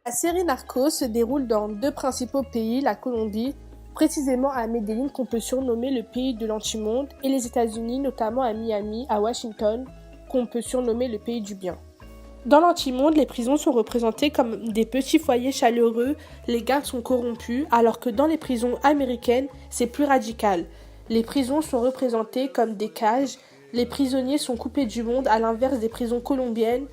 La série Narcos se déroule dans deux principaux pays, la Colombie, précisément à Medellín qu'on peut surnommer le pays de l'antimonde, et les États-Unis, notamment à Miami, à Washington, qu'on peut surnommer le pays du bien. Dans l'antimonde, les prisons sont représentées comme des petits foyers chaleureux, les gardes sont corrompus, alors que dans les prisons américaines, c'est plus radical. Les prisons sont représentées comme des cages, les prisonniers sont coupés du monde à l'inverse des prisons colombiennes,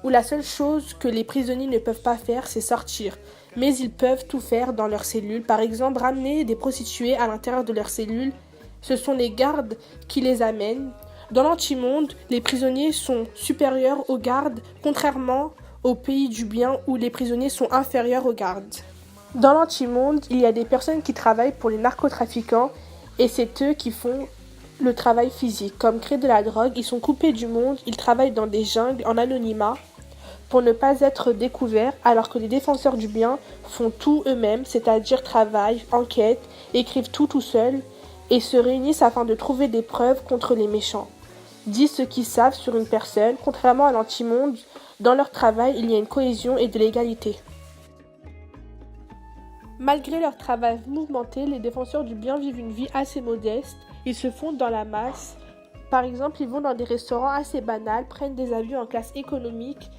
où la seule chose que les prisonniers ne peuvent pas faire, c'est sortir. Mais ils peuvent tout faire dans leurs cellules, par exemple ramener des prostituées à l'intérieur de leurs cellules. Ce sont les gardes qui les amènent. Dans l'antimonde, les prisonniers sont supérieurs aux gardes, contrairement au pays du bien où les prisonniers sont inférieurs aux gardes. Dans l'antimonde, il y a des personnes qui travaillent pour les narcotrafiquants et c'est eux qui font le travail physique. Comme créer de la drogue, ils sont coupés du monde, ils travaillent dans des jungles en anonymat pour ne pas être découverts, alors que les défenseurs du bien font tout eux-mêmes, c'est-à-dire travaillent, enquêtent, écrivent tout seuls et se réunissent afin de trouver des preuves contre les méchants. Disent ce qu'ils savent sur une personne. Contrairement à l'antimonde, dans leur travail, il y a une cohésion et de l'égalité. Malgré leur travail mouvementé, les défenseurs du bien vivent une vie assez modeste. Ils se fondent dans la masse. Par exemple, ils vont dans des restaurants assez banals, prennent des avions en classe économique.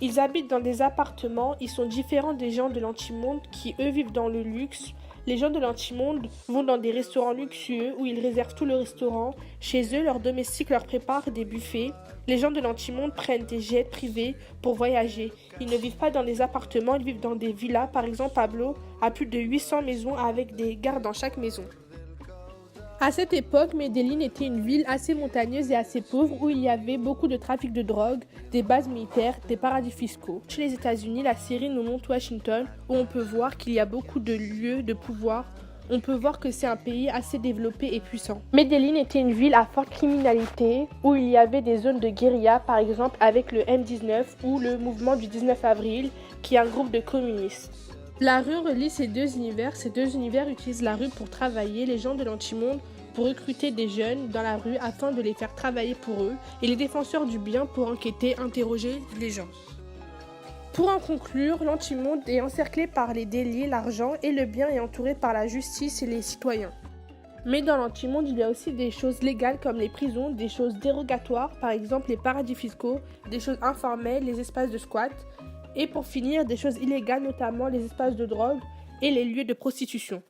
Ils habitent dans des appartements. Ils sont différents des gens de l'antimonde qui, eux, vivent dans le luxe. Les gens de l'antimonde vont dans des restaurants luxueux où ils réservent tout le restaurant. Chez eux, leurs domestiques leur préparent des buffets. Les gens de l'antimonde prennent des jets privés pour voyager. Ils ne vivent pas dans des appartements, ils vivent dans des villas. Par exemple, Pablo a plus de 800 maisons avec des gardes dans chaque maison. À cette époque, Medellín était une ville assez montagneuse et assez pauvre où il y avait beaucoup de trafic de drogue, des bases militaires, des paradis fiscaux. Chez les États-Unis, la série nous montre Washington où on peut voir qu'il y a beaucoup de lieux de pouvoir. On peut voir que c'est un pays assez développé et puissant. Medellín était une ville à forte criminalité où il y avait des zones de guérilla, par exemple avec le M19 ou le mouvement du 19 avril, qui est un groupe de communistes. La rue relie ces deux univers. Ces deux univers utilisent la rue pour travailler, les gens de l'antimonde pour recruter des jeunes dans la rue afin de les faire travailler pour eux, et les défenseurs du bien pour enquêter, interroger les gens. Pour en conclure, l'antimonde est encerclé par les délits, l'argent et le bien est entouré par la justice et les citoyens. Mais dans l'antimonde, il y a aussi des choses légales comme les prisons, des choses dérogatoires, par exemple les paradis fiscaux, des choses informelles, les espaces de squat, et pour finir, des choses illégales, notamment les espaces de drogue et les lieux de prostitution.